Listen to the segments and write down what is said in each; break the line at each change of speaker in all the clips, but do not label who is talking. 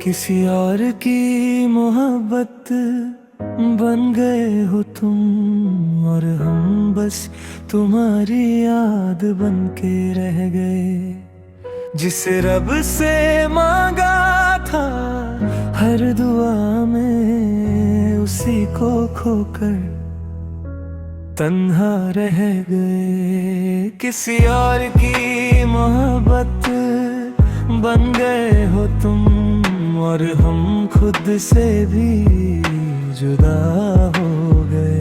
किसी और की मोहब्बत बन गए हो तुम, और हम बस तुम्हारी याद बन के रह गए। जिसे रब से मांगा था हर दुआ में, उसी को खोकर तन्हा रह गए। किसी और की मोहब्बत बन गए हो तुम, और हम खुद से भी जुदा हो गए।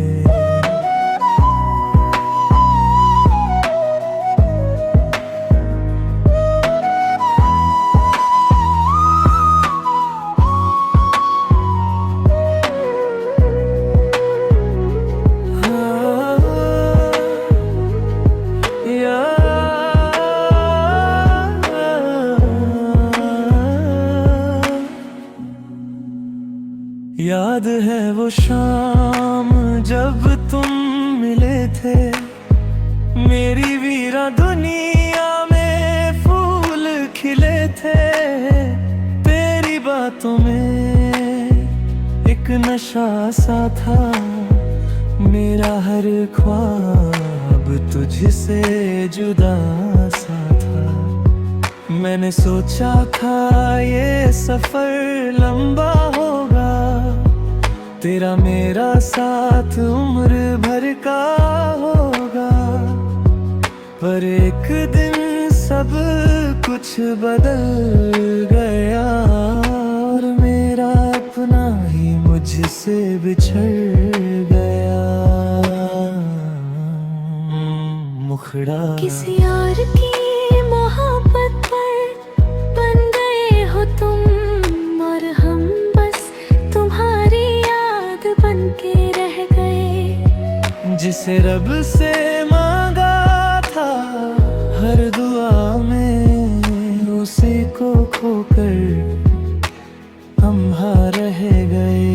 याद है वो शाम जब तुम मिले थे, मेरी वीरा दुनिया में फूल खिले थे। तेरी बातों में एक नशा सा था, मेरा हर ख्वाब तुझसे जुदा सा था। मैंने सोचा था ये सफर लंबा होगा, तेरा मेरा साथ उम्र भर का होगा। पर एक दिन सब कुछ बदल गया, और मेरा अपना ही मुझसे बिछड़ गया। मुखड़ा
किसी और की मोहब्बत पर बन गए हो तुम, और हम बस तुम्हारी याद बन के रह गए।
जिसे रब से मांगा था हर दुआ में, उसी को खोकर हम हार रह गए।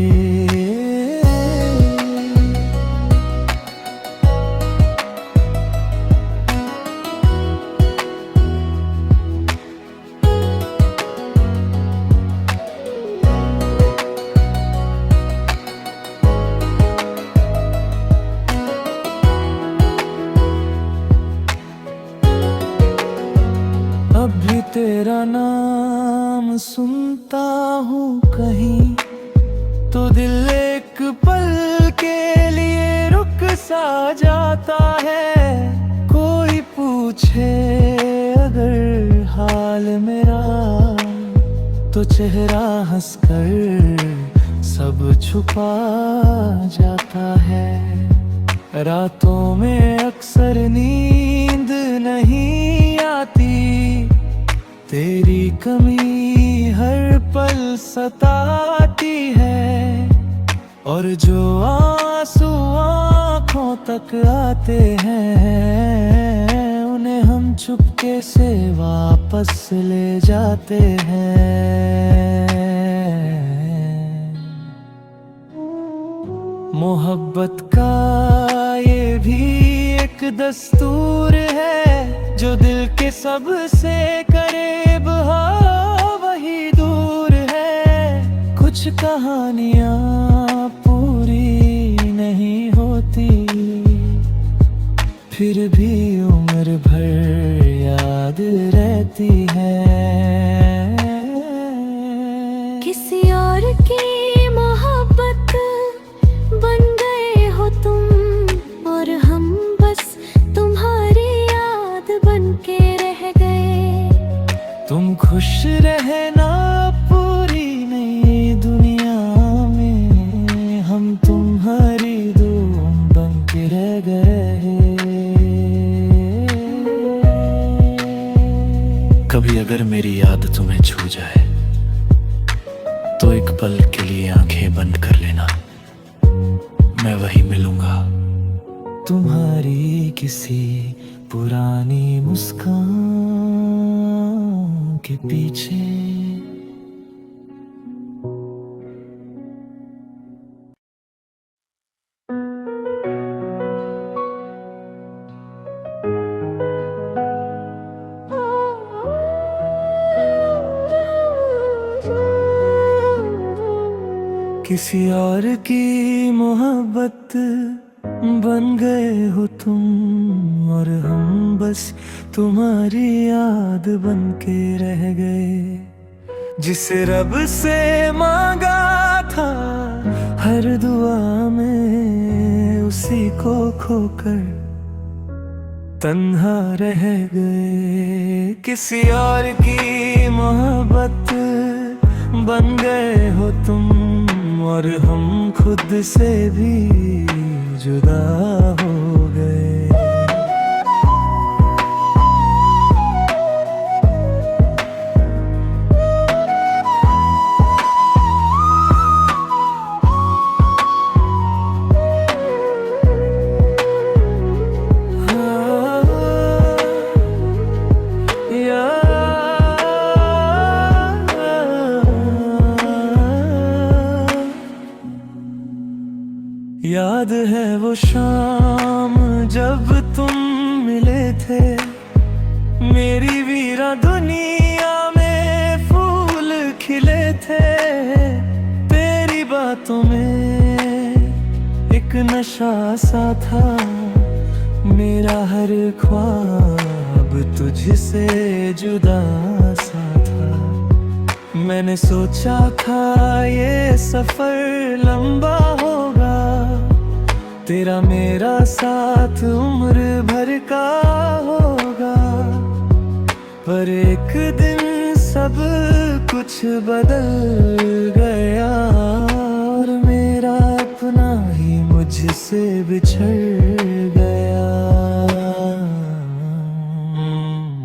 अब भी तेरा नाम सुनता हूँ कहीं, तो दिल एक पल के लिए रुक सा जाता है। कोई पूछे अगर हाल मेरा, तो चेहरा हंसकर सब छुपा जाता है। रातों में अक्सर नींद नहीं आती, तेरी कमी हर पल सताती है। और जो आंसू आँखों तक आते हैं, उन्हें हम चुपके से वापस ले जाते हैं। मोहब्बत का ये भी एक दस्तूर है, जो दिल के सबसे करीब हो वही दूर है। कुछ कहानियाँ पूरी नहीं होती, फिर भी उम्र भर याद रहती है।
किसी और की मोहब्बत बन गए हो तुम, और हम बस तुम्हारी याद बन के रह गए।
तुम खुश रहना पूरी नई दुनिया में, हम तुम्हारी धूम बन के रह गए। कभी अगर मेरी याद तुम्हें छू जाए, तो एक पल के लिए आंखें बंद कर लेना, मैं वही मिलूंगा तुम्हारी किसी पुरानी मुस्कान के पीछे। किसी और की मोहब्बत बन गए हो तुम, और हम बस तुम्हारी याद बन के रह गए। जिसे रब से मांगा था हर दुआ में, उसी को खोकर तन्हा रह गए। किसी और की मोहब्बत बन गए हो तुम, और हम खुद से भी जुदा हो गए। याद है वो शाम जब तुम मिले थे, मेरी वीरा दुनिया में फूल खिले थे। तेरी बातों में एक नशा सा था, मेरा हर ख्वाब तुझसे जुदा सा था। मैंने सोचा था ये सफर लंबा होगा, तेरा मेरा साथ उम्र भर का होगा। पर एक दिन सब कुछ बदल गया, और मेरा अपना ही मुझसे बिछड़ गया।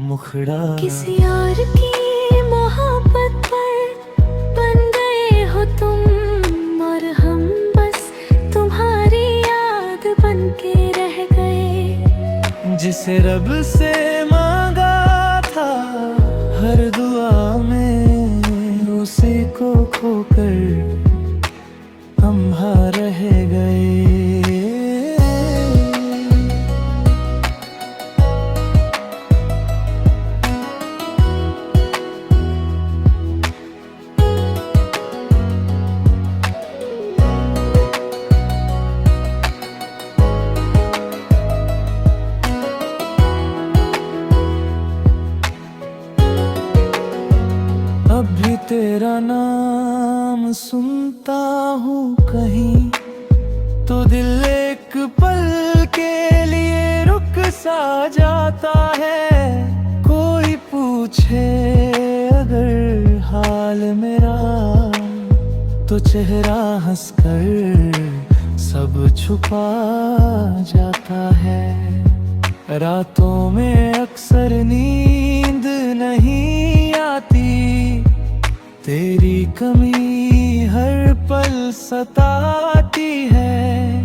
मुखड़ा
किसी और की मोहब्बत पर बन गए हो तुम, और हम बस तुम्हारी याद बन के रह गए।
जिसे रब से मांगा था हर दुआ में, उसी को खोकर हम हार रह गए। अब भी तेरा नाम सुनता हूँ कहीं, तो दिल एक पल के लिए रुक सा जाता है। कोई पूछे अगर हाल मेरा, तो चेहरा हंसकर सब छुपा जाता है। रातों में अक्सर नींद नहीं आती, तेरी कमी हर पल सताती है।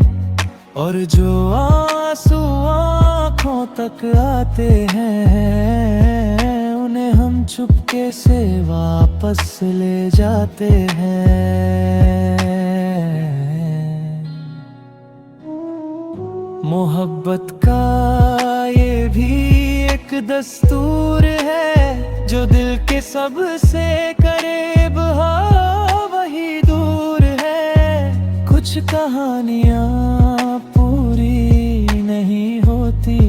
और जो आंसू आँखों तक आते हैं, उन्हें हम चुपके से वापस ले जाते हैं। मोहब्बत का ये भी एक दस्तूर है, जो दिल के सबसे करीब हो वही दूर है। कुछ कहानियाँ पूरी नहीं होती,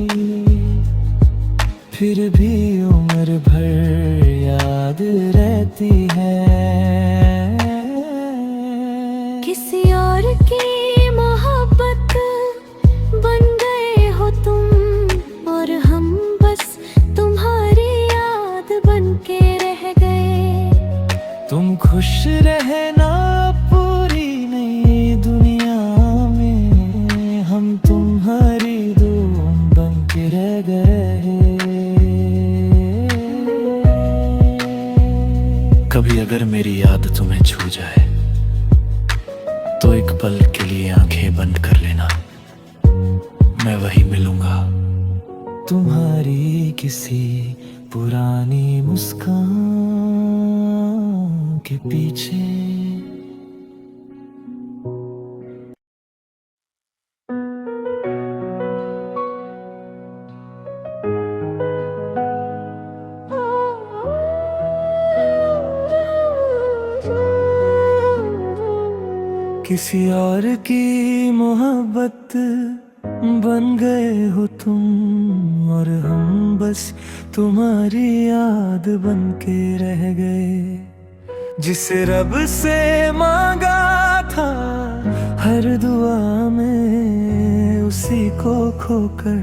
फिर भी उम्र भर याद रहती है।
किसी और की मोहब्बत बन गए हो तुम, और हम बस तुम्हारी याद बन के रह गए।
तुम खुश रहना पूरी नई दुनिया में, हम तुम्हारी धूम बन के रह गए। कभी अगर मेरी याद तुम्हें छू जाए, तो एक पल के लिए आंखें बंद कर लेना, मैं वही मिलूंगा तुम्हारी किसी पुरानी मुस्कान के पीछे। किसी और की मोहब्बत बन गए हो तुम, और हम बस तुम्हारी याद बन के रह गए। जिसे रब से मांगा था हर दुआ में, उसी को खोकर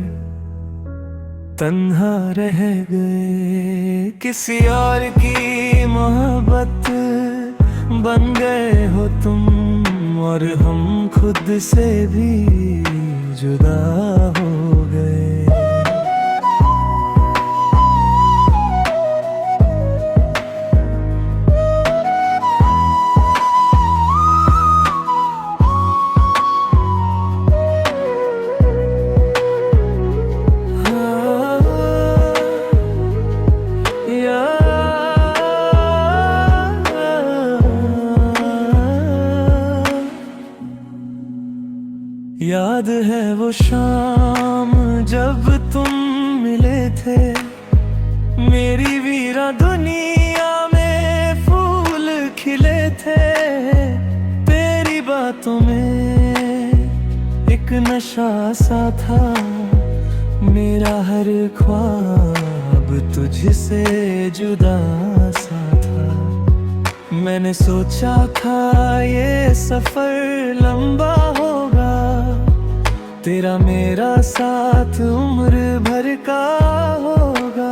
तन्हा रह गए। किसी और की मोहब्बत बन गए हो तुम, और हम खुद से भी जुदा हो गए। याद है वो शाम जब तुम मिले थे, मेरी वीरा दुनिया में फूल खिले थे। तेरी बातों में एक नशा सा था, मेरा हर ख्वाब तुझसे जुदा सा था। मैंने सोचा था ये सफर लंबा होगा, तेरा मेरा साथ उम्र भर का होगा।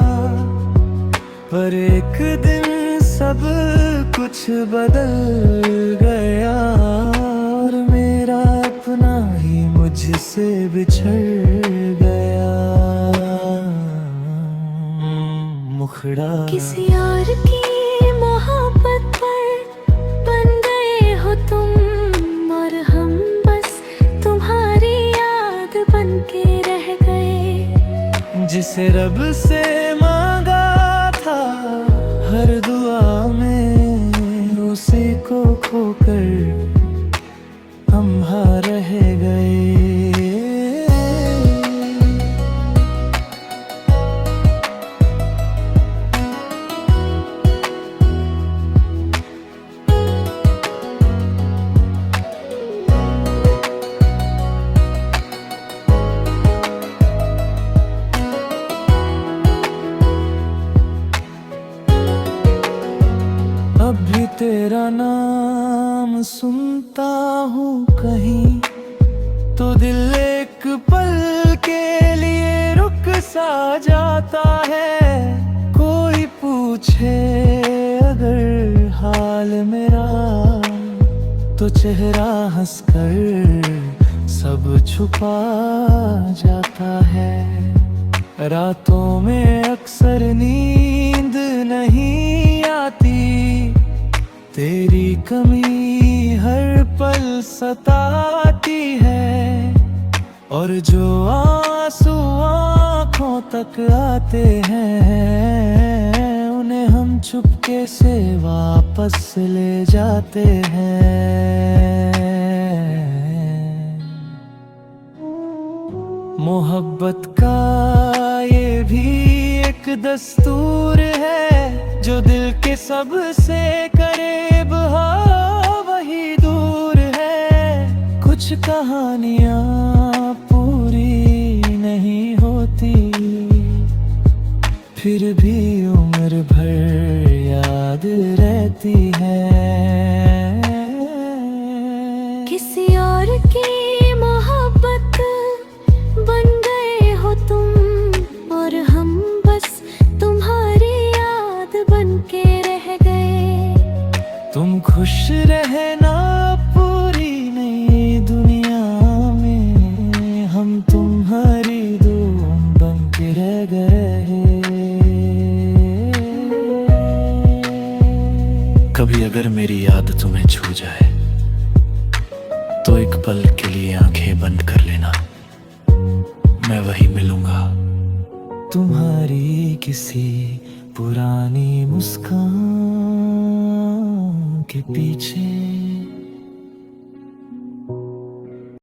पर एक दिन सब कुछ बदल गया, और मेरा अपना ही मुझसे बिछड़ गया। मुखड़ा
किसी और की मोहब्बत पर बन गए हो तुम, और हम बस तुम्हारी याद बन के रह गए।
जिसे रब से मांगा था हर दुआ में, उसी को खोकर हम हार रह गए। अब भी तेरा नाम सुनता हूँ कहीं, तो दिल एक पल के लिए रुक सा जाता है। कोई पूछे अगर हाल मेरा, तो चेहरा हंसकर सब छुपा जाता है। रातों में अक्सर नींद नहीं आती, तेरी कमी हर पल सताती है। और जो आंसू आँखों तक आते हैं, उन्हें हम चुपके से वापस ले जाते हैं। मोहब्बत का ये भी एक दस्तूर है, जो दिल के सबसे करीब हो वही दूर है। कुछ कहानियाँ पूरी नहीं होती, फिर भी उम्र भर याद रहती है।
किसी और की मोहब्बत बन गए हो तुम, और हम बस तुम्हारी याद बन के रह गए।
तुम खुश रहना पूरी नई दुनिया में, हम तुम्हारी धूम बन के रह गए। कभी अगर मेरी याद तुम्हें छू जाए, तो एक पल के लिए आंखें बंद कर लेना, मैं वही मिलूंगा तुम्हारी किसी पुरानी मुस्कान के पीछे।